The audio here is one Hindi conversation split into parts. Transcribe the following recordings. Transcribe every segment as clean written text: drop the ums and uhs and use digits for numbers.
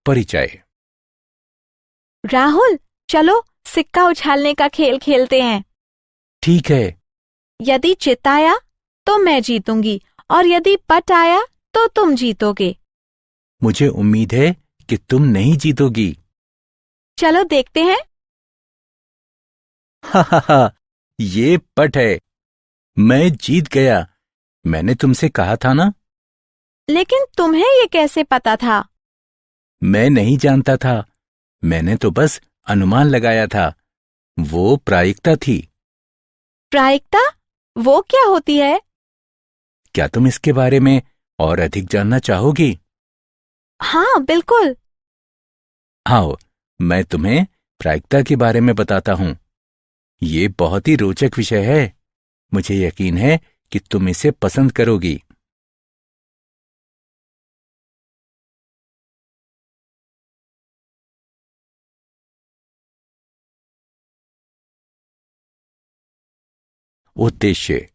परिचय। राहुल, चलो सिक्का उछालने का खेल खेलते हैं। ठीक है। यदि चित आया तो मैं जीतूंगी और यदि पट आया तो तुम जीतोगे। मुझे उम्मीद है कि तुम नहीं जीतोगी। चलो देखते हैं। हा, ये पट है। मैं जीत गया। मैंने तुमसे कहा था ना। लेकिन तुम्हें ये कैसे पता था? मैं नहीं जानता था। मैंने तो बस अनुमान लगाया था। वो प्रायिकता थी। प्रायिकता? वो क्या होती है? क्या तुम इसके बारे में और अधिक जानना चाहोगी? हाँ, बिल्कुल। आओ, मैं तुम्हें प्रायिकता के बारे में बताता हूं। ये बहुत ही रोचक विषय है। मुझे यकीन है कि तुम इसे पसंद करोगी। उद्देश्य।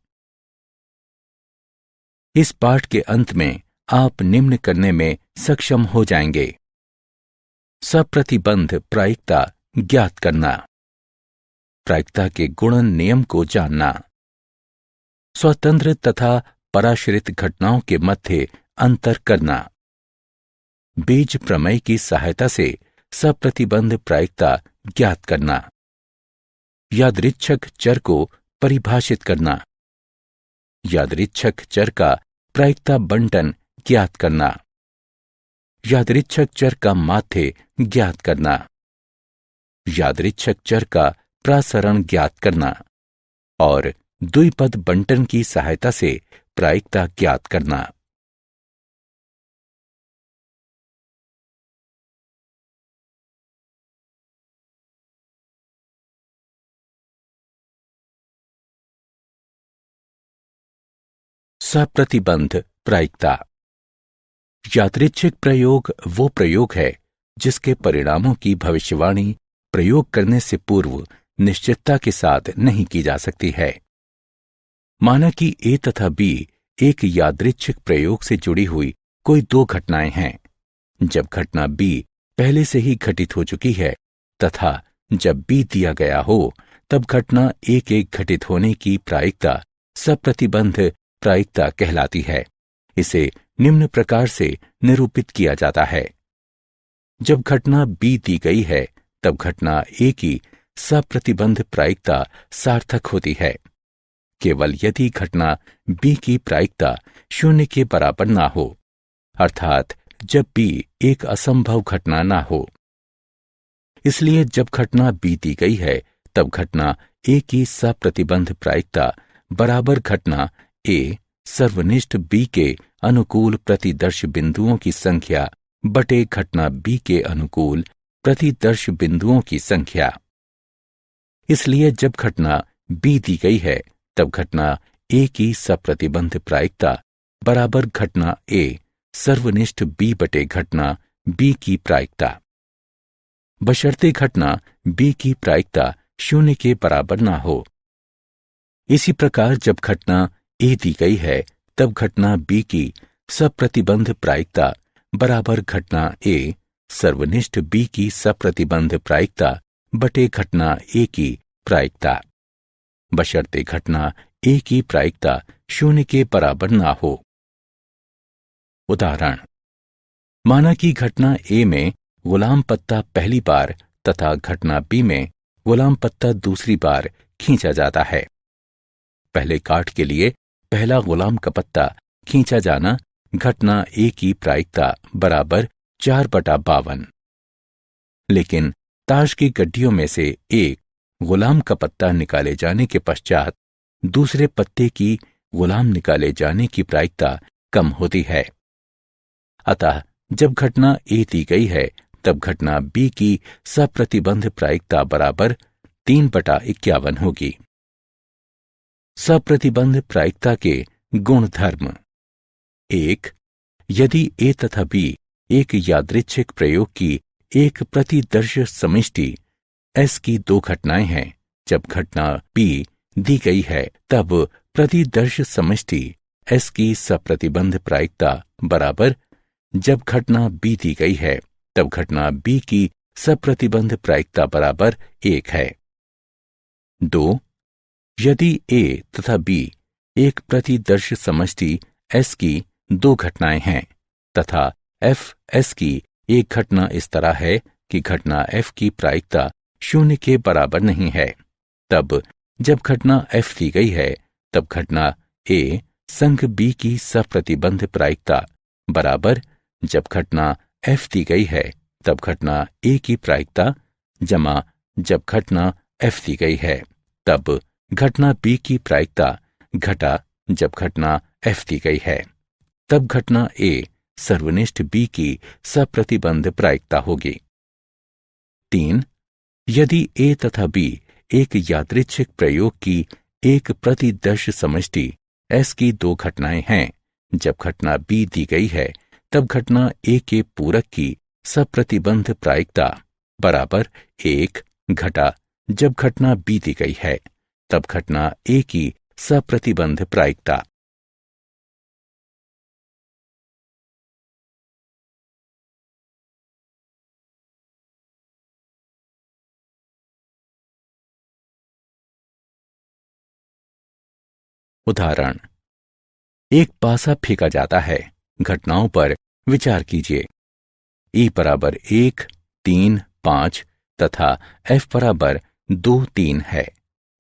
इस पाठ के अंत में आप निम्न करने में सक्षम हो जाएंगे। सप्रतिबंध प्रायिकता ज्ञात करना, प्रायिकता के गुणन नियम को जानना, स्वतंत्र तथा पराश्रित घटनाओं के मध्य अंतर करना, बीज प्रमेय की सहायता से सप्रतिबंध प्रायिकता ज्ञात करना, यादृच्छक चर को परिभाषित करना, यादृच्छक चर का प्रायिकता बंटन ज्ञात करना, यादृच्छक चर का माध्य ज्ञात करना, यादृच्छक चर का प्रसरण ज्ञात करना और द्विपद बंटन की सहायता से प्रायिकता ज्ञात करना। सप्रतिबंध प्रायिकता। यादृच्छिक प्रयोग वो प्रयोग है जिसके परिणामों की भविष्यवाणी प्रयोग करने से पूर्व निश्चितता के साथ नहीं की जा सकती है। माना कि ए तथा बी एक यादृच्छिक प्रयोग से जुड़ी हुई कोई दो घटनाएं हैं। जब घटना बी पहले से ही घटित हो चुकी है तथा जब बी दिया गया हो, तब घटना एक एक घटित होने की प्रायिकता सप्रतिबंध प्रायिकता कहलाती है। इसे निम्न प्रकार से निरूपित किया जाता है। जब घटना बी दी गई है, तब घटना ए की सप्रतिबंध प्रायिकता सार्थक होती है, केवल यदि घटना बी की प्रायिकता 0 के बराबर ना हो, अर्थात जब बी एक असंभव घटना ना हो। इसलिए जब घटना बी दी गई है, तब घटना ए की सप्रतिबंध प्रायिकता बराबर घटना ए सर्वनिष्ठ बी के अनुकूल प्रतिदर्श बिंदुओं की संख्या बटे घटना बी के अनुकूल प्रतिदर्श बिंदुओं की संख्या। इसलिए जब घटना बी दी गई है, तब घटना ए की सप्रतिबंध प्रायिकता बराबर घटना ए सर्वनिष्ठ बी बटे घटना बी की प्रायिकता, बशर्ते घटना बी की प्रायिकता 0 के बराबर ना हो। इसी प्रकार जब घटना ए दी गई है, तब घटना बी की सप्रतिबंध प्रायिकता बराबर घटना ए सर्वनिष्ठ बी की सप्रतिबंध प्रायिकता बटे घटना ए की प्रायिकता, बशर्ते घटना ए की प्रायिकता 0 के बराबर ना हो। उदाहरण। माना कि घटना ए में गुलाम पत्ता पहली बार तथा घटना बी में गुलाम पत्ता दूसरी बार खींचा जाता है। पहले काट के लिए पहला गुलाम का पत्ता खींचा जाना घटना ए की प्रायिकता बराबर 4/52। लेकिन ताश की गड्डियों में से एक गुलाम का पत्ता निकाले जाने के पश्चात दूसरे पत्ते की गुलाम निकाले जाने की प्रायिकता कम होती है। अतः जब घटना ए दी गई है, तब घटना बी की सप्रतिबंध प्रायिकता बराबर 3/51 होगी। सप्रतिबंध प्रायिकता के गुणधर्म। 1. यदि ए तथा बी एक यादृच्छिक प्रयोग की एक प्रतिदर्श समिष्टि एस की दो घटनाएं हैं, जब घटना बी दी गई है, तब प्रतिदर्श समिष्टि एस की सप्रतिबंध प्रायिकता बराबर जब घटना बी दी गई है, तब घटना B की सप्रतिबंध प्रायिकता बराबर 1 है। 2. यदि A तथा B एक प्रतिदर्श समष्टि S की दो घटनाएं हैं तथा F S की एक घटना इस तरह है कि घटना F की प्रायिकता 0 के बराबर नहीं है, तब जब घटना F दी गई है तब घटना A संघ B की सप्रतिबंध प्रायिकता बराबर जब घटना F दी गई है तब घटना A की प्रायिकता जमा जब घटना F दी गई है तब घटना B की प्रायिकता घटा जब घटना F दी गई है, तब घटना A सर्वनिष्ठ B की सप्रतिबंध प्रायिकता होगी। 3. यदि A तथा B एक यादृच्छिक प्रयोग की एक प्रतिदर्श समष्टि S की दो घटनाएं हैं, जब घटना B दी गई है तब घटना A के पूरक की सप्रतिबंध प्रायिकता बराबर 1 घटा जब घटना B दी गई है तब घटना A की सप्रतिबंध प्रायिकता। उदाहरण, एक पासा फेंका जाता है। घटनाओं पर विचार कीजिए। E बराबर 1, 3, 5 तथा F बराबर 2, 3 है।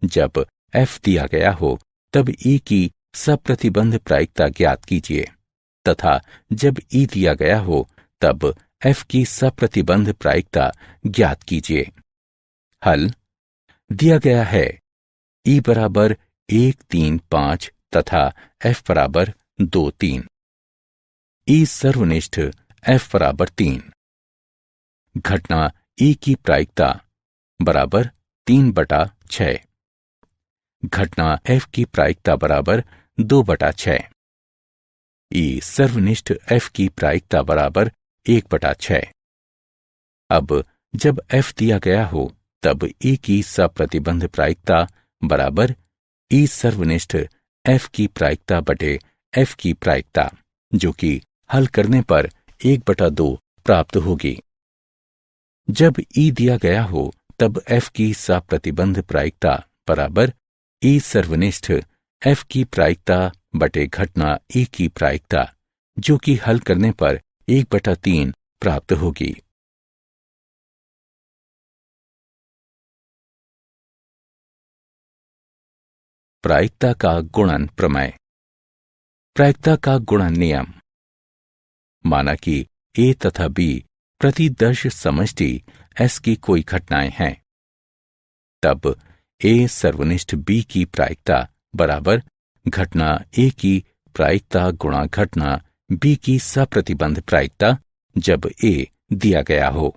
जब F दिया गया हो तब E की सप्रतिबंध प्रायिकता ज्ञात कीजिए तथा जब E दिया गया हो तब F की सप्रतिबंध प्रायिकता ज्ञात कीजिए। हल दिया गया है E बराबर 1, 3, 5 तथा F बराबर 2, 3। E सर्वनिष्ठ F बराबर 3। घटना E की प्रायिकता बराबर 3/6। घटना F की प्रायिकता बराबर 2/6। E सर्वनिष्ठ F की प्रायिकता बराबर 1/6। अब जब F दिया गया हो तब E की सप्रतिबंध प्रायिकता बराबर E सर्वनिष्ठ F की प्रायिकता बटे F की प्रायिकता, जो कि हल करने पर 1/2 प्राप्त होगी। जब E दिया गया हो तब F की सप्रतिबंध प्रायिकता बराबर E सर्वनिष्ठ F की प्रायिकता बटे घटना E की प्रायिकता, जो कि हल करने पर 1/3 प्राप्त होगी। प्रायिकता का गुणन प्रमेय। प्रायिकता का गुणन नियम। माना कि A तथा B प्रतिदर्श समष्टि S की कोई घटनाएं हैं, तब A सर्वनिष्ठ B की प्रायिकता बराबर घटना A की प्रायिकता गुणा घटना B की सप्रतिबंध प्रायिकता जब A दिया गया हो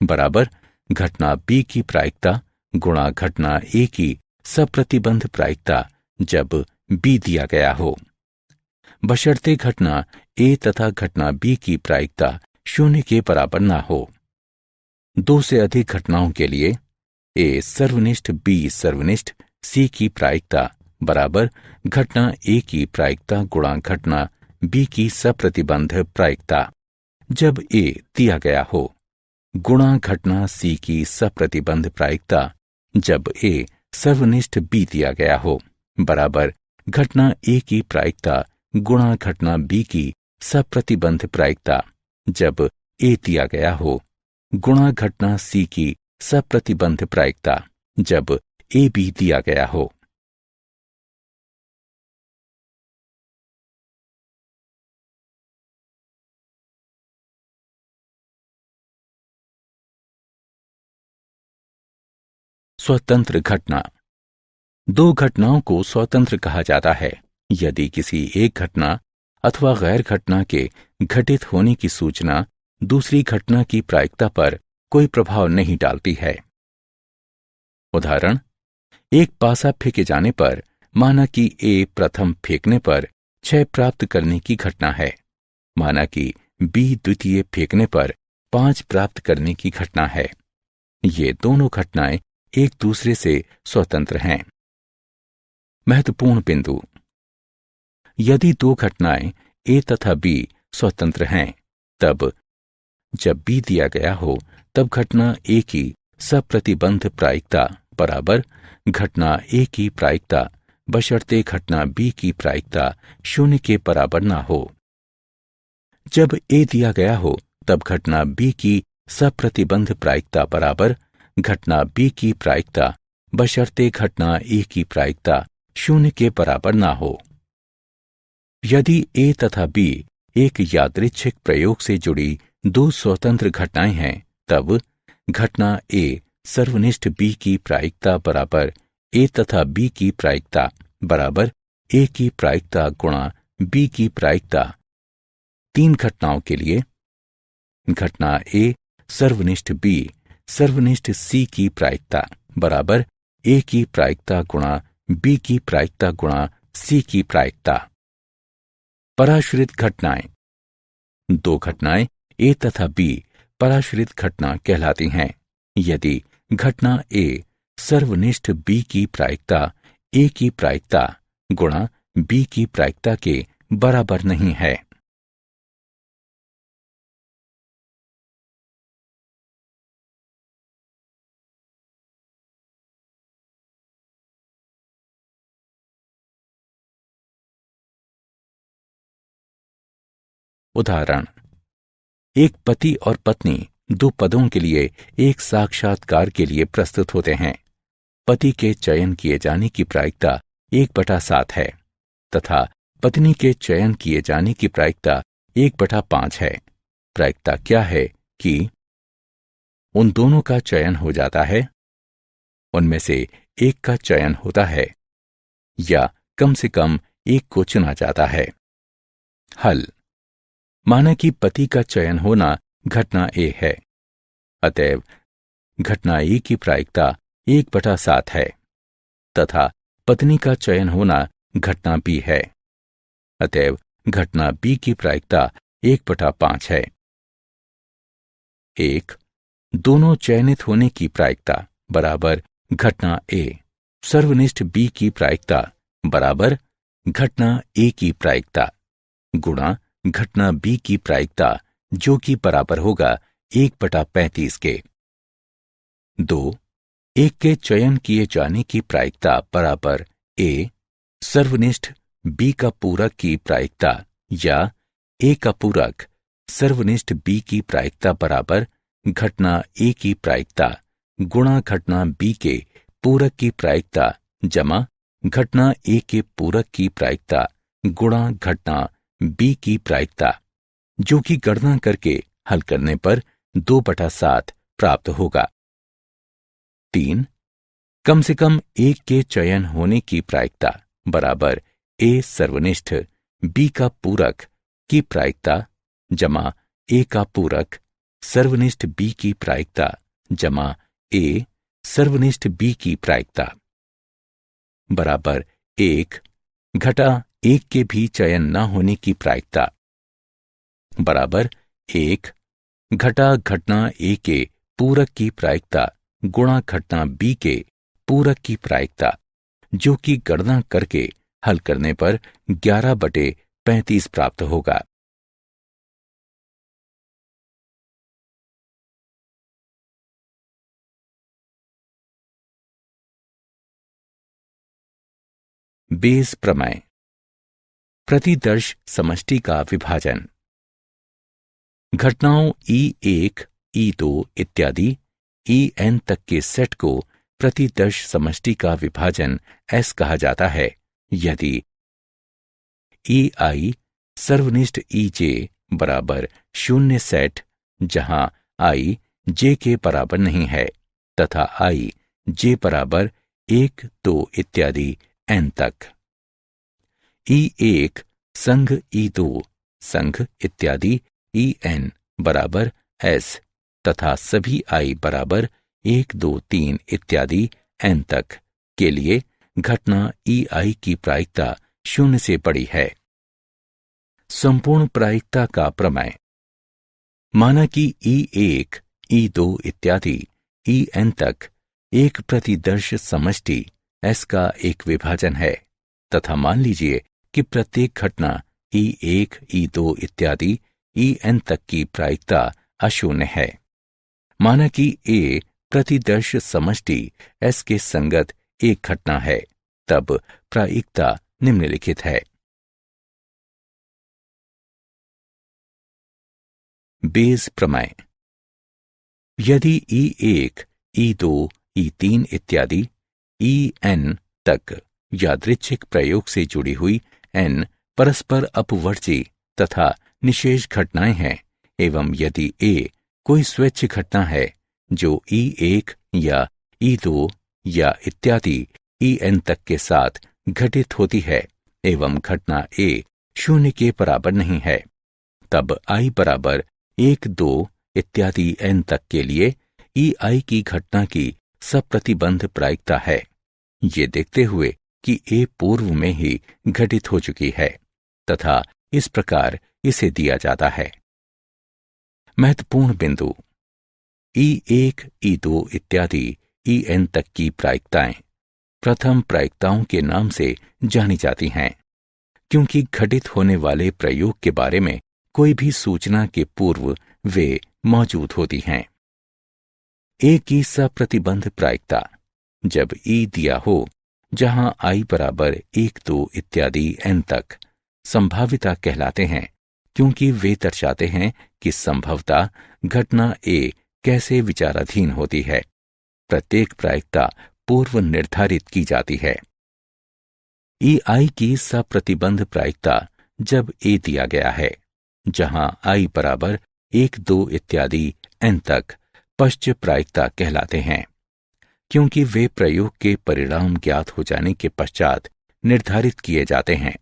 बराबर घटना B की प्रायिकता गुणा घटना A की सप्रतिबंध प्रायिकता जब B दिया गया हो, बशर्ते घटना A तथा घटना B की प्रायिकता 0 के बराबर ना हो। 2 से अधिक घटनाओं के लिए A सर्वनिष्ठ B सर्वनिष्ठ C की प्रायिकता बराबर घटना A की प्रायिकता गुणा घटना B की सप्रतिबंध प्रायिकता जब A दिया गया हो गुणा घटना C की सप्रतिबंध प्रायिकता जब A सर्वनिष्ठ B दिया गया हो बराबर घटना A की प्रायिकता गुणा घटना B की सप्रतिबंध प्रायिकता जब A दिया गया हो गुणा घटना C की सप्रतिबंध प्रायिकता जब A B दिया गया हो। स्वतंत्र घटना। दो घटनाओं को स्वतंत्र कहा जाता है यदि किसी एक घटना अथवा गैर घटना के घटित होने की सूचना दूसरी घटना की प्रायिकता पर कोई प्रभाव नहीं डालती है। उदाहरण, एक पासा फेंके जाने पर माना कि A प्रथम फेंकने पर 6 प्राप्त करने की घटना है, माना कि B द्वितीय फेंकने पर 5 प्राप्त करने की घटना है। ये दोनों घटनाएं एक दूसरे से स्वतंत्र हैं। महत्वपूर्ण बिंदु। यदि दो घटनाएं A तथा B स्वतंत्र हैं, तब जब बी दिया गया हो तब घटना ए की सप्रतिबंध प्रायिकता बराबर घटना ए की प्रायिकता बशर्ते घटना बी की प्रायिकता 0 के बराबर ना हो। जब ए दिया गया हो तब घटना बी की सप्रतिबंध प्रायिकता बराबर घटना बी की प्रायिकता बशर्ते घटना ए की प्रायिकता 0 के बराबर ना हो। यदि ए तथा बी एक यादृच्छिक प्रयोग से जुड़ी दो स्वतंत्र घटनाएं हैं तब घटना ए सर्वनिष्ठ बी की प्रायिकता बराबर ए तथा बी की प्रायिकता बराबर ए की प्रायिकता गुणा बी की प्रायिकता। 3 घटनाओं के लिए घटना ए सर्वनिष्ठ बी सर्वनिष्ठ सी की प्रायिकता बराबर ए की प्रायिकता गुणा बी की प्रायिकता गुणा सी की प्रायिकता। पराश्रित घटनाएं। 2 घटनाएं ए तथा बी पराश्रित घटना कहलाती हैं यदि घटना ए सर्वनिष्ठ बी की प्रायिकता ए की प्रायिकता गुणा बी की प्रायिकता के बराबर नहीं है। उदाहरण, एक पति और पत्नी 2 पदों के लिए एक साक्षात्कार के लिए प्रस्तुत होते हैं। पति के चयन किए जाने की प्रायिकता 1/7 है तथा पत्नी के चयन किए जाने की प्रायिकता 1/5 है। प्रायिकता क्या है कि उन दोनों का चयन हो जाता है, उनमें से एक का चयन होता है या कम से कम एक को चुना जाता है। हल, माना कि पति का चयन होना घटना ए है, अतएव घटना ए की प्रायिकता 1/7 है तथा पत्नी का चयन होना घटना बी है, अतएव घटना बी की प्रायिकता 1/5 है। 1. दोनों चयनित होने की प्रायिकता बराबर घटना ए सर्वनिष्ठ बी की प्रायिकता बराबर घटना ए की प्रायिकता गुणा घटना बी की प्रायिकता जो कि बराबर होगा 1/35 के। 2. एक के चयन किए जाने की प्रायिकता बराबर ए सर्वनिष्ठ बी का पूरक की प्रायिकता या ए का पूरक सर्वनिष्ठ बी की प्रायिकता बराबर घटना ए की प्रायिकता गुणा घटना बी के पूरक की प्रायिकता जमा घटना ए के पूरक की प्रायिकता गुणा घटना बी की प्रायिकता, जो कि गणना करके हल करने पर 2/7 प्राप्त होगा। 3. कम से कम एक के चयन होने की प्रायिकता बराबर ए सर्वनिष्ठ बी का पूरक की प्रायिकता जमा ए का पूरक सर्वनिष्ठ बी की प्रायिकता जमा ए सर्वनिष्ठ बी की प्रायिकता बराबर 1 घटा एक के भी चयन न होने की प्रायिकता बराबर 1 घटा घटना ए के पूरक की प्रायिकता गुणा घटना बी के पूरक की प्रायिकता, जो कि गणना करके हल करने पर 11/35 प्राप्त होगा। बेस प्रमेय। प्रतिदर्श समष्टि का विभाजन। घटनाओं E1, E2 इत्यादि En तक के सेट को प्रतिदर्श समष्टि का विभाजन S कहा जाता है यदि EI सर्वनिष्ठ EJ बराबर 0 सेट जहां I J के बराबर नहीं है तथा I J बराबर 1, 2 इत्यादि N तक। E1 संघ E2 संघ इत्यादि En बराबर S तथा सभी I बराबर 1, 2, 3 इत्यादि N तक के लिए घटना EI की प्रायिकता 0 से बड़ी है। संपूर्ण प्रायिकता का प्रमेय। माना कि E1, E2 इत्यादि En तक एक प्रतिदर्श समष्टि S का एक विभाजन है तथा मान लीजिए कि प्रत्येक घटना E1, E2 इत्यादि En तक की प्रायिकता अशून्य है। माना कि ए प्रतिदर्श समष्टि एस के संगत एक घटना है, तब प्रायिकता निम्नलिखित है। बेस प्रमेय। यदि E1, E2, E3 इत्यादि En तक यादृच्छिक प्रयोग से जुड़ी हुई n परस्पर अपवर्ती तथा निशेष घटनाएं हैं, एवं यदि A कोई स्वैच्छ घटना है जो E1 या E2 या इत्यादि En तक के साथ घटित होती है, एवं घटना A शून्य के बराबर नहीं है, तब I बराबर 1, 2 इत्यादि n तक के लिए EI की घटना की सप्रतिबंध प्रायिकता है, ये देखते हुए कि A पूर्व में ही घटित हो चुकी है, तथा इस प्रकार इसे दिया जाता है। महत्वपूर्ण बिंदु। E1, E2 इत्यादि En तक की प्रायिकताएं प्रथम प्रायिकताओं के नाम से जानी जाती हैं, क्योंकि घटित होने वाले प्रयोग के बारे में कोई भी सूचना के पूर्व वे मौजूद होती हैं। A की सप्रतिबंध प्रायिकता। जब E दिया हो, जहां I बराबर 1, 2 इत्यादि n तक संभाविता कहलाते हैं, क्योंकि वे दर्शाते हैं कि संभवतः घटना A कैसे विचाराधीन होती है। प्रत्येक प्रायिकता पूर्व निर्धारित की जाती है। EI की सप्रतिबंध प्रायिकता जब A दिया गया है, जहां I बराबर 1, 2 इत्यादि n तक पश्च प्रायिकता कहलाते हैं, क्योंकि वे प्रयोग के परिणाम ज्ञात हो जाने के पश्चात निर्धारित किए जाते हैं।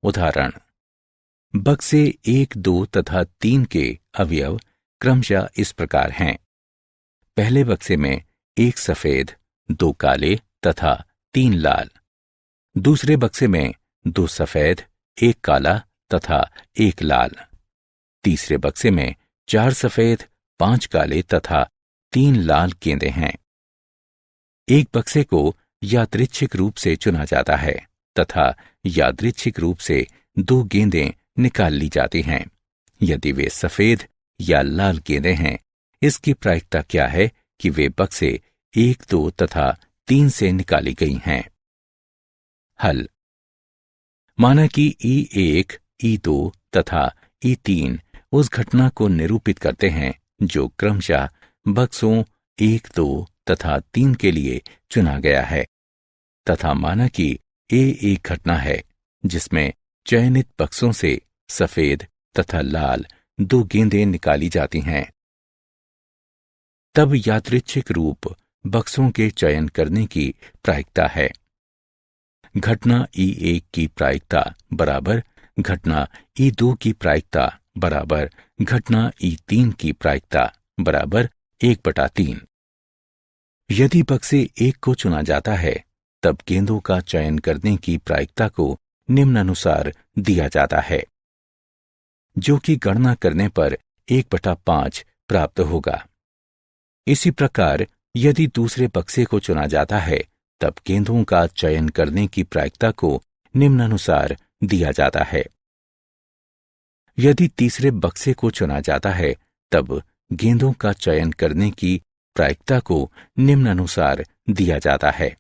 उदाहरण। बक्से 1, 2 तथा 3 के अवयव क्रमशः इस प्रकार हैं। पहले बक्से में 1 सफेद, 2 काले तथा 3 लाल। दूसरे बक्से में 2 सफेद, 1 काला तथा 1 लाल। तीसरे बक्से में 4 सफेद, 5 काले तथा 3 लाल गेंदें हैं। एक बक्से को यादृच्छिक रूप से चुना जाता है तथा यादृच्छिक रूप से 2 गेंदें निकाल ली जाती हैं। यदि वे सफेद या लाल गेंदें हैं, इसकी प्रायिकता क्या है कि वे बक्से 1, 2 तथा 3 से निकाली गई हैं। हल। माना कि E1, E2 तथा E3 उस घटना को निरूपित करते हैं जो क्रमशः बक्सों 1, 2 तथा 3 के लिए चुना गया है, तथा माना कि A एक घटना है जिसमें चयनित बक्सों से सफेद तथा लाल 2 गेंदें निकाली जाती हैं। तब यादृच्छिक रूप बक्सों के चयन करने की प्रायिकता है। घटना E1 की प्रायिकता बराबर घटना E2 की प्रायिकता बराबर घटना E3 की प्रायिकता बराबर 1/3। यदि बक्से 1 को चुना जाता है, तब गेंदों का चयन करने की प्रायिकता को निम्नानुसार दिया जाता है, जो कि गणना करने पर 1/5 प्राप्त होगा। इसी प्रकार यदि दूसरे बक्से को चुना जाता है, तब गेंदों का चयन करने की प्रायिकता को निम्नानुसार दिया जाता है। यदि तीसरे बक्से को चुना जाता है, तब गेंदों का चयन करने की प्रायिकता को निम्नानुसार दिया जाता है,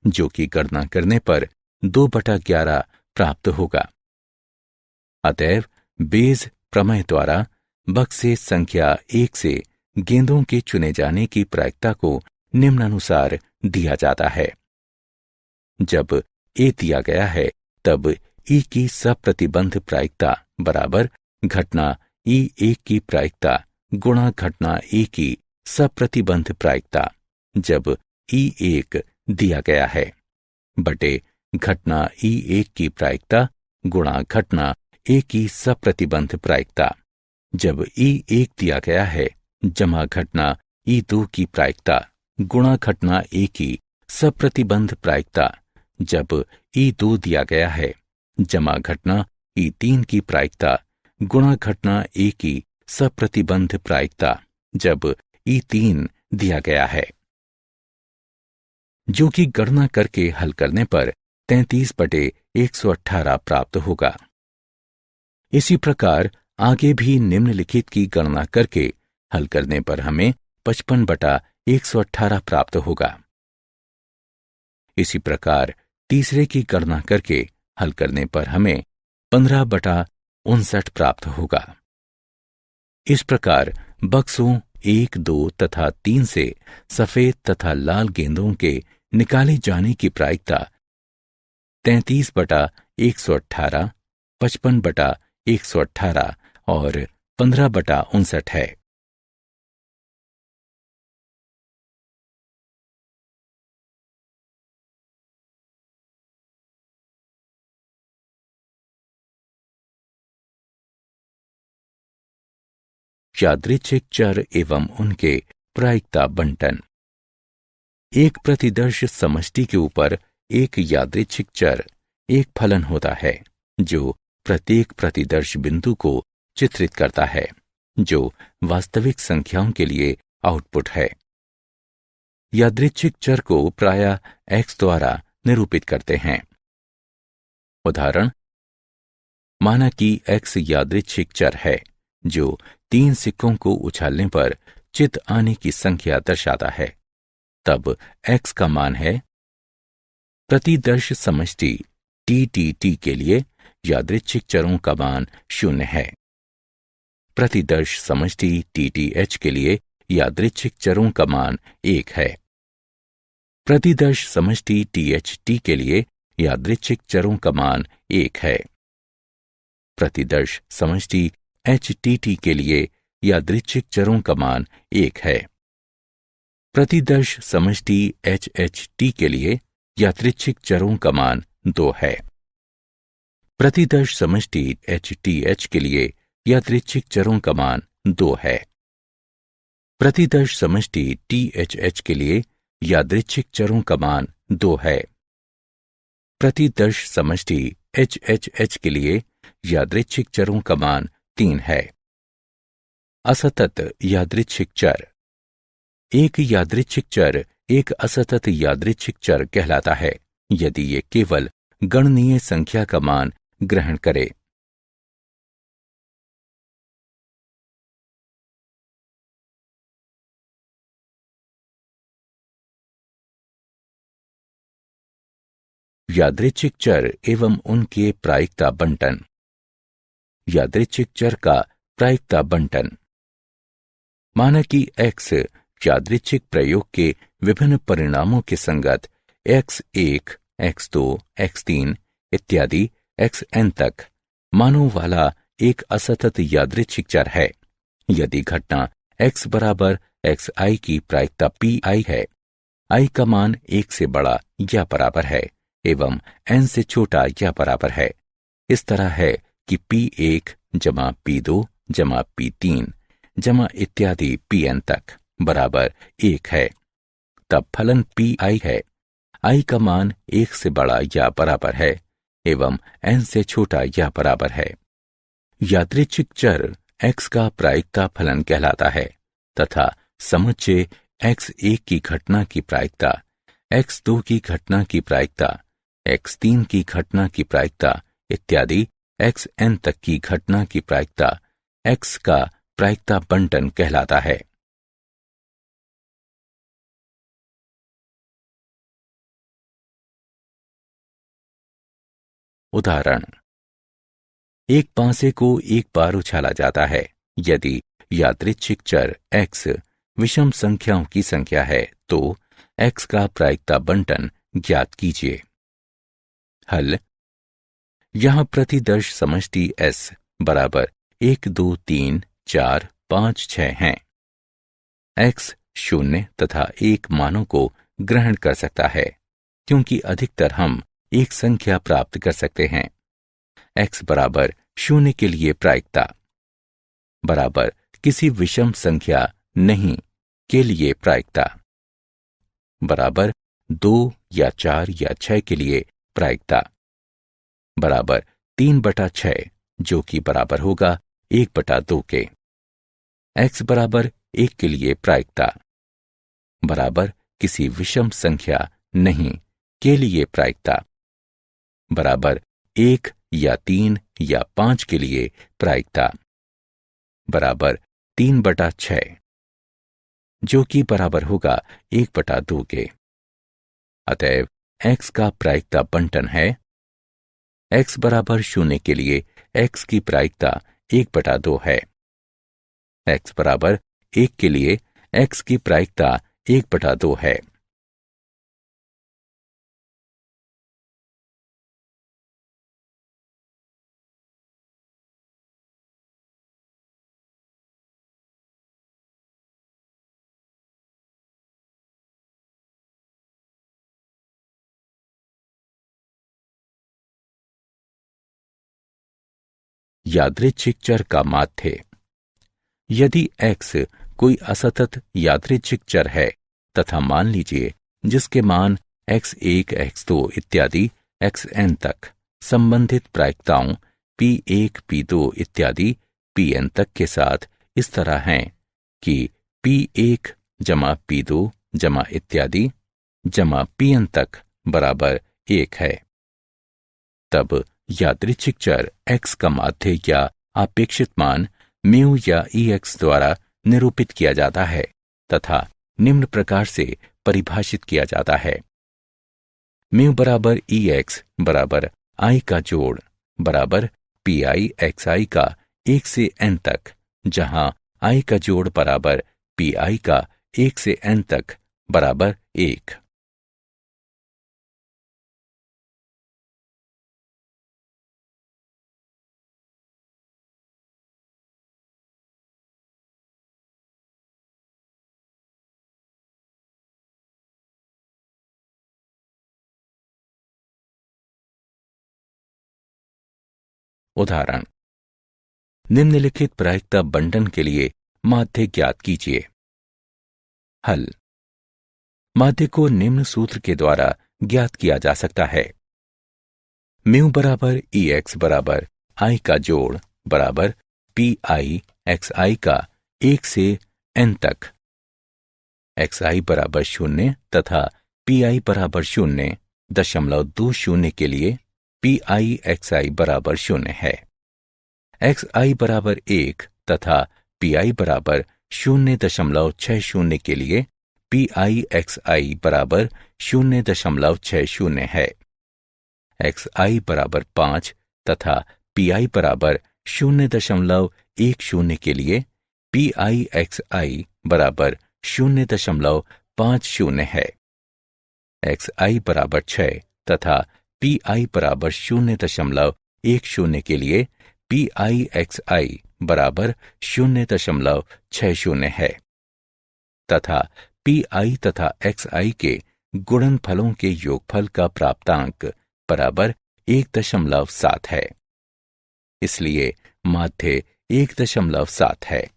जो कि गणना करने पर 2/11 प्राप्त होगा। अतएव बेज प्रमेय द्वारा बक्से संख्या 1 से गेंदों के चुने जाने की प्रायिकता को निम्नानुसार दिया जाता है। जब A दिया गया है, तब E की सप्रतिबंध प्रायिकता बराबर घटना E1 की प्रायिकता गुणा घटना A की सप्रतिबंध प्रायिकता जब E1 दिया गया है, बटे घटना E1 की प्रायिकता गुणा घटना A की सप्रतिबंध प्रायिकता जब E1 दिया गया है, जमा घटना E2 की प्रायिकता गुणा घटना A की सप्रतिबंध प्रायिकता जब E2 दिया गया है, जमा घटना E3 की प्रायिकता गुणा घटना A की सप्रतिबंध प्रायिकता जब E3 दिया गया है। जो कि गणना करके हल करने पर 33/118 प्राप्त होगा। इसी प्रकार आगे भी निम्नलिखित की गणना करके हल करने पर हमें 55/118 प्राप्त होगा। इसी प्रकार तीसरे की गणना करके हल करने पर हमें 15/59 प्राप्त होगा। इस प्रकार बक्सों 1, 2 तथा 3 से सफेद तथा लाल गेंदों के निकाले जाने की प्रायिकता 33/118, 55/118 और 15/59 है। यादृच्छिक चर एवं उनके प्रायिकता बंटन। एक प्रतिदर्श समष्टि के ऊपर एक यादृच्छिक चर एक फलन होता है जो प्रत्येक प्रतिदर्श बिंदु को चित्रित करता है, जो वास्तविक संख्याओं के लिए आउटपुट है। यादृच्छिक चर को प्रायः x द्वारा निरूपित करते हैं। उदाहरण, माना कि x यादृच्छिक चर है जो 3 सिक्कों को उछालने पर चित आने की संख्या दर्शाता है। तब x का मान है। प्रतिदर्श समष्टि TTT के लिए यादृच्छिक चरों का मान 0 है। प्रतिदर्श समष्टि TTH के लिए यादृच्छिक चरों का मान 1 है। प्रतिदर्श समष्टि THT के लिए यादृच्छिक चरों का मान 1 है। प्रतिदर्श समष्टि HTT के लिए यादृच्छिक चरों का मान 1 है। प्रतिदर्श समष्टि HHT के लिए यादृच्छिक चरों का मान 2 है। प्रतिदर्श समष्टि HTH के लिए यादृच्छिक चरों का मान 2 है। प्रतिदर्श समष्टि THH के लिए यादृच्छिक चरों का मान 2 है। प्रतिदर्श समष्टि HHH के लिए यादृच्छिक चरों का मान 3 है। असतत यादृच्छिक चर। एक यादृच्छिक चर एक असतत यादृच्छिक चर कहलाता है यदि ये केवल गणनीय संख्या का मान ग्रहण करे। यादृच्छिक चर एवं उनके प्रायिकता बंटन। यादृच्छिक चर का प्रायिकता बंटन। माना कि x यादृच्छिक प्रयोग के विभिन्न परिणामों के संगत x1, x2, x3 इत्यादि xn तक मानों वाला एक असतत यादृच्छिक चर है। यदि घटना x बराबर xi की प्रायिकता pi है, i का मान 1 से बड़ा या बराबर है एवं n से छोटा या बराबर है। इस तरह है कि p1 जमा p2 जमा p3 जमा इत्यादि pn तक बराबर 1 है, तब फलन pi है। i का मान 1 से बड़ा या बराबर है एवं n से छोटा या बराबर है। यादृच्छिक चर x का प्रायिकता फलन कहलाता है तथा समुच्चय x1 की घटना की प्रायिकता, x2 की घटना की प्रायिकता, x3 की घटना की प्रायिकता इत्यादि xn तक की घटना की प्रायिकता x का प्रायिकता बंटन कहलाता है। उदाहरण, एक पांसे को एक बार उछाला जाता है। यदि यादृच्छिक चर x विषम संख्याओं की संख्या है तो x का प्रायिकता बंटन ज्ञात कीजिए। हल। यहां प्रतिदर्श समष्टि S बराबर 1, 2, 3, 4, 5, 6 हैं। x 0 तथा 1 मानों को ग्रहण कर सकता है क्योंकि अधिकतर हम एक संख्या प्राप्त कर सकते हैं। x बराबर 0 के लिए प्रायिकता बराबर किसी विषम संख्या नहीं के लिए प्रायिकता बराबर 2 या 4 या 6 के लिए प्रायिकता बराबर 3/6 जो कि बराबर होगा 1/2 के। x बराबर 1 के लिए प्रायिकता बराबर किसी विषम संख्या नहीं के लिए प्रायिकता बराबर 1 या 3 या 5 के लिए प्रायिकता बराबर 3/6 जो कि बराबर होगा 1/2 के। अतएव x का प्रायिकता बंटन है x बराबर 0 के लिए x की प्रायिकता 1/2 है। x बराबर 1 के लिए x की प्रायिकता 1/2 है। यादृच्छिक चर का माध्य। यदि x कोई असतत यादृच्छिक चर है तथा मान लीजिए जिसके मान x1, x2 इत्यादि xn तक संबंधित प्रायिकताओं p1, p2 इत्यादि pn तक के साथ इस तरह हैं कि p1 जमा p2 जमा इत्यादि जमा pn तक बराबर 1 है, तब यादृच्छिक चर x का माध्य या अपेक्षित मान म्यू या ex द्वारा निरूपित किया जाता है तथा निम्न प्रकार से परिभाषित किया जाता है। म्यू बराबर ex बराबर i का जोड़ बराबर pi xi का 1 से n तक, जहां i का जोड़ बराबर pi का 1 से n तक बराबर 1। उदाहरण, निम्नलिखित प्रायिकता बंटन के लिए माध्य ज्ञात कीजिए। हल। माध्य को निम्न सूत्र के द्वारा ज्ञात किया जा सकता है। म्यू बराबर ex बराबर i का जोड़ बराबर pi xi का 1 से n तक, xi बराबर 0 तथा pi बराबर 0.20 के लिए pi xi बराबर 0 है। xi बराबर 1 तथा pi बराबर 0.60 के लिए pi xi बराबर 0.60 है। xi बराबर 5 तथा pi बराबर 0.10 के लिए pi xi बराबर 0.50 है। xi बराबर 6 तथा pi बराबर 0.10 के लिए pi xi बराबर 0.60 है तथा pi तथा xi के गुणनफलों के योगफल का प्राप्तांक बराबर 1.7 है। इसलिए माध्य 1.7 है।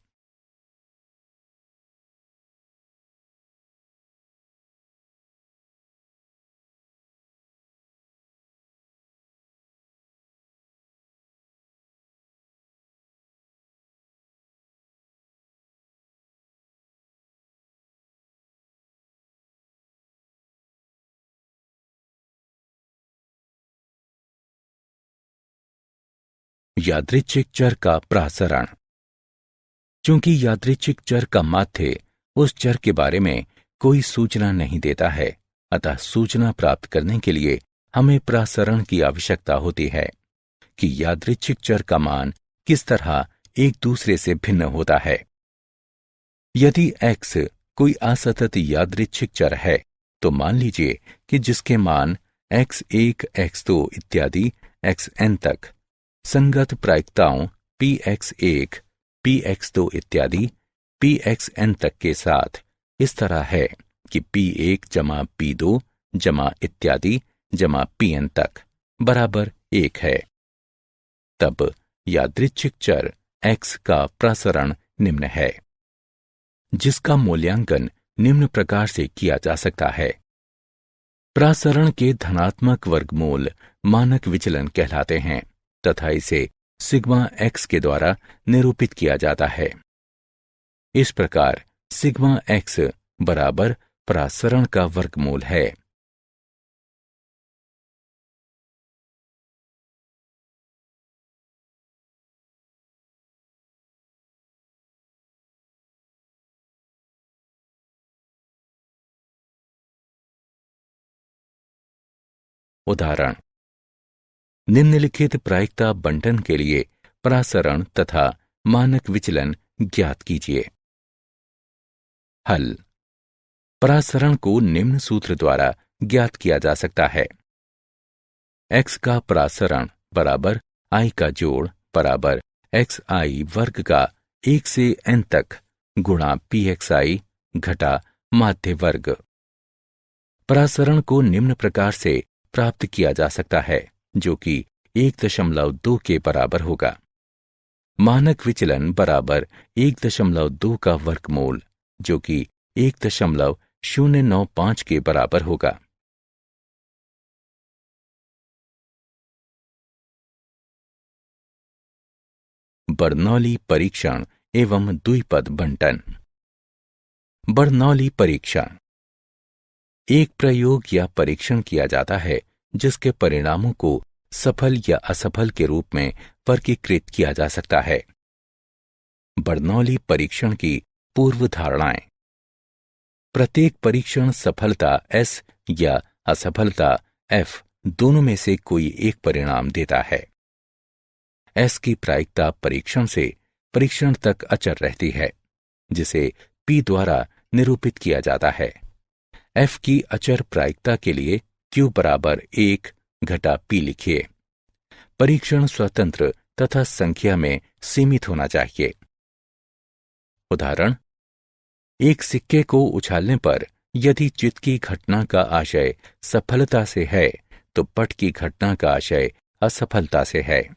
यादृच्छिक चर का प्रसरण। चूंकि यादृच्छिक चर का माध्य उस चर के बारे में कोई सूचना नहीं देता है, अतः सूचना प्राप्त करने के लिए हमें प्रसरण की आवश्यकता होती है कि यादृच्छिक चर का मान किस तरह एक दूसरे से भिन्न होता है। यदि x कोई असतत यादृच्छिक चर है तो मान लीजिए कि जिसके मान x1, x2 इत्यादि xn तक संगत प्रायिकताओं px1, px2 इत्यादि pxn तक के साथ इस तरह है कि p1 जमा p2 जमा इत्यादि जमा pn तक बराबर 1 है, तब यादृच्छिक चर x का प्रसरण निम्न है, जिसका मूल्यांकन निम्न प्रकार से किया जा सकता है। प्रसरण के धनात्मक वर्गमूल मानक विचलन कहलाते हैं तथा इसे सिग्मा x के द्वारा निरूपित किया जाता है। इस प्रकार सिग्मा x बराबर प्रसरण का वर्गमूल है। उदाहरण, निम्नलिखित प्रायिकता बंटन के लिए परासरण तथा मानक विचलन ज्ञात कीजिए। हल। परासरण को निम्न सूत्र द्वारा ज्ञात किया जा सकता है। x का परासरण बराबर i का जोड़ बराबर xi वर्ग का 1 से n तक गुणा pxi घटा माध्य वर्ग। परासरण को निम्न प्रकार से प्राप्त किया जा सकता है, जो कि 1.2 के बराबर होगा। मानक विचलन बराबर 1.2 का वर्गमूल, जो कि 1.095 के बराबर होगा। बर्नौली परीक्षण एवं द्विपद बंटन। बर्नौली परीक्षण एक प्रयोग या परीक्षण किया जाता है जिसके परिणामों को सफल या असफल के रूप में वर्गीकृत किया जा सकता है। बर्नौली परीक्षण की पूर्व धारणाएं। प्रत्येक परीक्षण सफलता S या असफलता F दोनों में से कोई एक परिणाम देता है। S की प्रायिकता परीक्षण से परीक्षण तक अचर रहती है, जिसे P द्वारा निरूपित किया जाता है। F की अचर प्रायिकता के लिए Q बराबर 1 घटा P लिखिए। परीक्षण स्वतंत्र तथा संख्या में सीमित होना चाहिए। उदाहरण, एक सिक्के को उछालने पर यदि चित्त की घटना का आशय सफलता से है तो पट की घटना का आशय असफलता से है।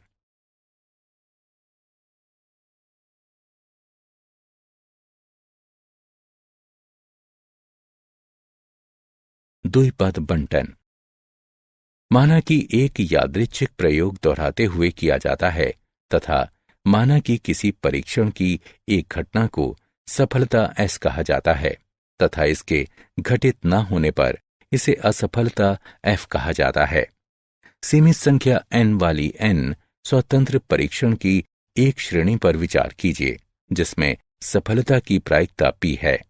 द्विपद बंटन। माना कि एक यादृच्छिक प्रयोग दोहराते हुए किया जाता है तथा माना कि किसी परीक्षण की एक घटना को सफलता S कहा जाता है तथा इसके घटित न होने पर इसे असफलता F कहा जाता है। सीमित संख्या n वाली n स्वतंत्र परीक्षण की एक श्रेणी पर विचार कीजिए जिसमें सफलता की प्रायिकता P है।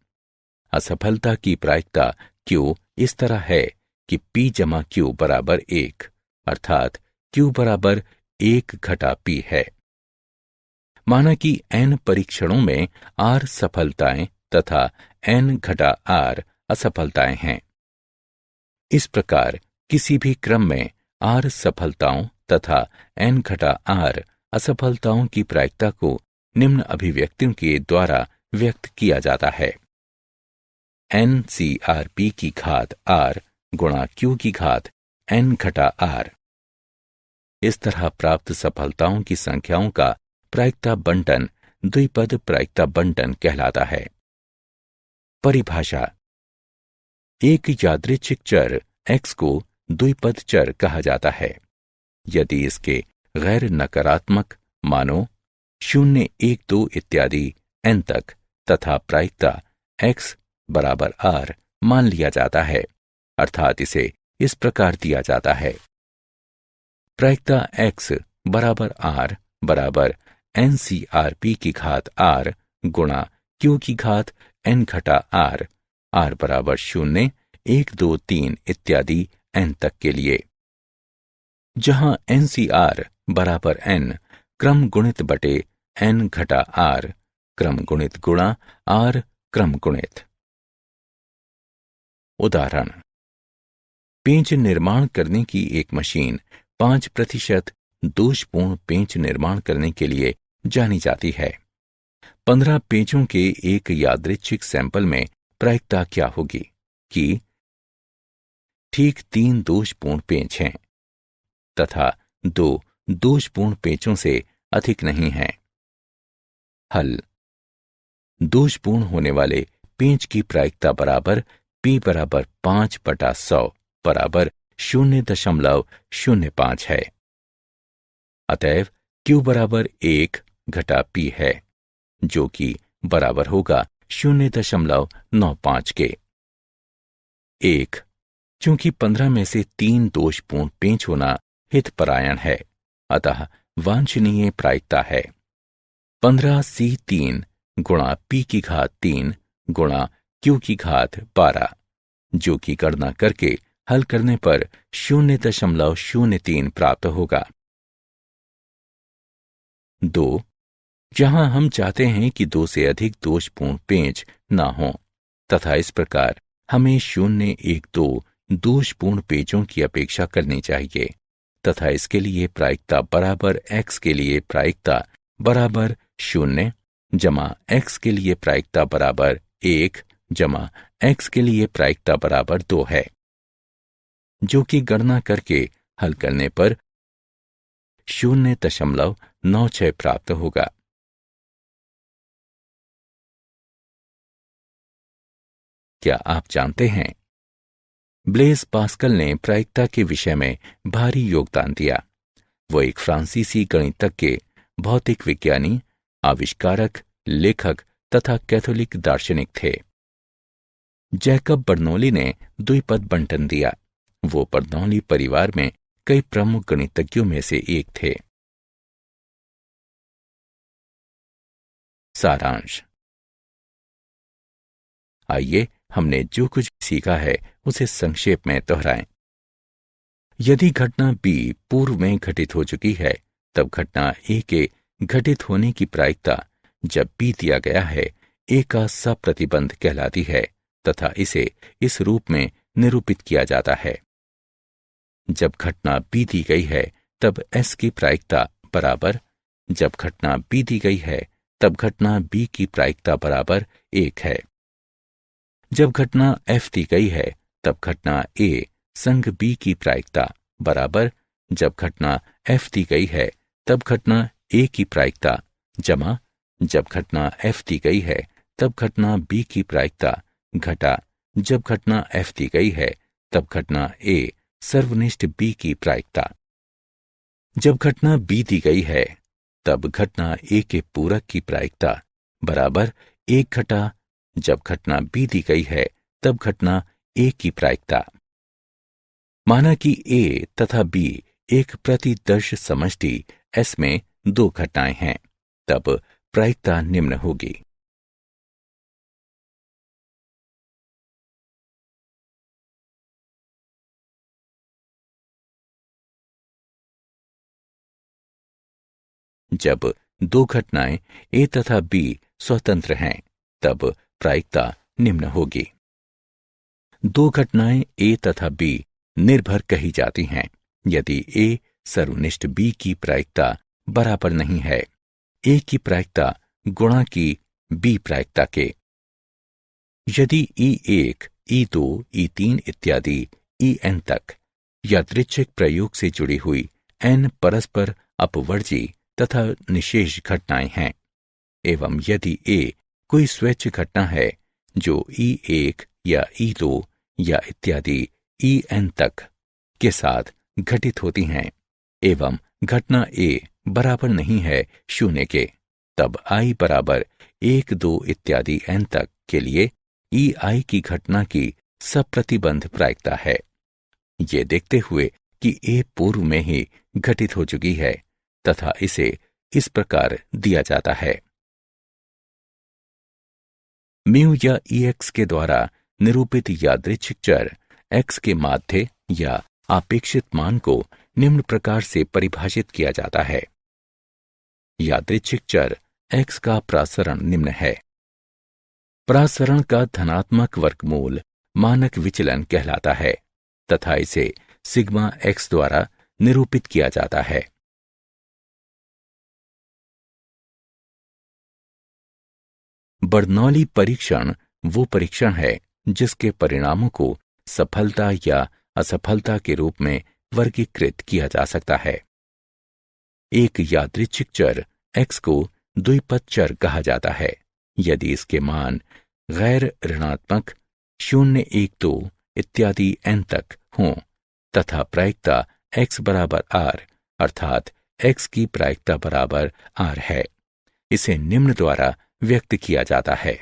असफलता की प्रायिकता Q इस तरह है कि P जमा Q बराबर 1, अर्थात Q बराबर 1 घटा P है। माना कि n परीक्षणों में R सफलताएं तथा n घटा R असफलताएं हैं। इस प्रकार किसी भी क्रम में R सफलताओं तथा n घटा R असफलताओं की प्रायिकता को निम्न अभिव्यक्तियों के द्वारा व्यक्त किया जाता है। NCRP की घात R गुणा Q की घात n घटा R। इस तरह प्राप्त सफलताओं की संख्याओं का प्रायिकता बंटन द्विपद प्रायिकता बंटन कहलाता है। परिभाषा। एक यादृच्छिक चर x को द्विपद चर कहा जाता है यदि इसके गैर नकारात्मक मानों 0, 1, 2 इत्यादि n तक तथा प्रायिकता x बराबर R मान लिया जाता है, अर्थात इसे इस प्रकार दिया जाता है। प्रायिकता x बराबर R बराबर NCRP की घात R गुणा Q की घात n घटा R, R बराबर 0, 1, 2, 3 इत्यादि n तक के लिए, जहां NCR बराबर n क्रम गुणित बटे n घटा R क्रम गुणित गुणा R क्रम गुणित। उदाहरण, पेंच निर्माण करने की एक मशीन 5% दोषपूर्ण पेंच निर्माण करने के लिए जानी जाती है। 15 पेंचों के एक यादृच्छिक सैंपल में प्रायिकता क्या होगी कि ठीक 3 दोषपूर्ण पेंच हैं तथा 2 दोषपूर्ण पेंचों से अधिक नहीं हैं। हल। दोषपूर्ण होने वाले पेंच की प्रायिकता बराबर P बराबर 5/100 बराबर 0.05 है। अतएव Q बराबर 1 घटा P है, जो कि बराबर होगा 0.95 के। 1. चूंकि 15 में से 3 दोषपूर्ण पेंच होना हितपरायण है, अतः वांछनीय प्रायिकता है 15C3 गुणा P की घात 3 गुणा Q की घात 12, जो कि गणना करके हल करने पर 0.03 प्राप्त होगा। 2. जहां हम चाहते हैं कि 2 से अधिक दोषपूर्ण पेंच ना हो तथा इस प्रकार हमें 0, 1, 2 दोषपूर्ण पेंचों की अपेक्षा करनी चाहिए तथा इसके लिए प्रायिकता बराबर x के लिए प्रायिकता बराबर 0 जमा x के लिए प्रायिकता बराबर 1 जमा x के लिए प्रायिकता बराबर 2 है, जो कि गणना करके हल करने पर 0.96 प्राप्त होगा। क्या आप जानते हैं ब्लेज पास्कल ने प्रायिकता के विषय में भारी योगदान दिया। वो एक फ्रांसीसी गणितज्ञ, भौतिक विज्ञानी, आविष्कारक, लेखक तथा कैथोलिक दार्शनिक थे। जैकब बर्नौली ने द्विपद बंटन दिया। वो बर्नौली परिवार में कई प्रमुख गणितज्ञों में से एक थे। सारांश। आइए हमने जो कुछ सीखा है उसे संक्षेप में दोहराएं। यदि घटना B पूर्व में घटित हो चुकी है, तब घटना A के घटित होने की प्रायिकता जब B दिया गया है A का सप्रतिबंध कहलाती है तथा इसे इस रूप में निरूपित किया जाता है। जब घटना B दी गई है तब S की प्रायिकता बराबर, जब घटना B दी गई है तब घटना B की प्रायिकता बराबर 1 है। जब घटना F दी गई है तब घटना A संग B की प्रायिकता बराबर, जब घटना F दी गई है तब घटना A की प्रायिकता जमा, जब घटना F दी गई है तब घटना B की प्रायिकता घटा, जब घटना F दी गई है तब घटना A सर्वनिष्ठ B की प्रायिकता। जब घटना B दी गई है तब घटना A के पूरक की प्रायिकता बराबर 1 घटा, जब घटना B दी गई है तब घटना A की प्रायिकता। माना कि A तथा B एक प्रतिदर्श समष्टि S में 2 घटनाएं हैं, तब प्रायिकता निम्न होगी। जब 2 घटनाएं A तथा B स्वतंत्र हैं, तब प्रायिकता निम्न होगी। 2 घटनाएं A तथा B निर्भर कही जाती हैं यदि A सर्वनिष्ठ B की प्रायिकता बराबर नहीं है A की प्रायिकता गुणा की B प्रायिकता के। यदि E1, E2, E3 इत्यादि En तक यादृच्छिक प्रयोग से जुड़ी हुई n परस्पर अपवर्जी तथा निशेष घटनाएं हैं एवं यदि A कोई स्वैच्छिक घटना है जो E1 या E2 या इत्यादि En तक के साथ घटित होती हैं एवं घटना A बराबर नहीं है 0 के, तब I बराबर 1, 2 इत्यादि n तक के लिए EI की घटना की सप्रतिबंध प्रायिकता है। ये देखते हुए कि A पूर्व में ही घटित हो चुकी है तथा इसे इस प्रकार दिया जाता है। म्यू या EX के द्वारा निरूपित यादृच्छिक चर X के माध्य या आपेक्षित मान को निम्न प्रकार से परिभाषित किया जाता है। यादृच्छिक चर X का प्रासरण निम्न है। प्रासरण का धनात्मक वर्गमूल मानक विचलन कहलाता है तथा इसे सिग्मा X द्वारा निरूपित किया जाता है। बर्नौली परीक्षण वो परीक्षण है जिसके परिणामों को सफलता या असफलता के रूप में वर्गीकृत किया जा सकता है। एक यादृच्छिक चर X को द्विपद चर कहा जाता है यदि इसके मान गैर ऋणात्मक 0, 1, 2 इत्यादि n तक हों तथा प्रायिकता X बराबर R अर्थात X की प्रायिकता बराबर R है। इसे निम्न द्वारा व्यक्त किया जाता है।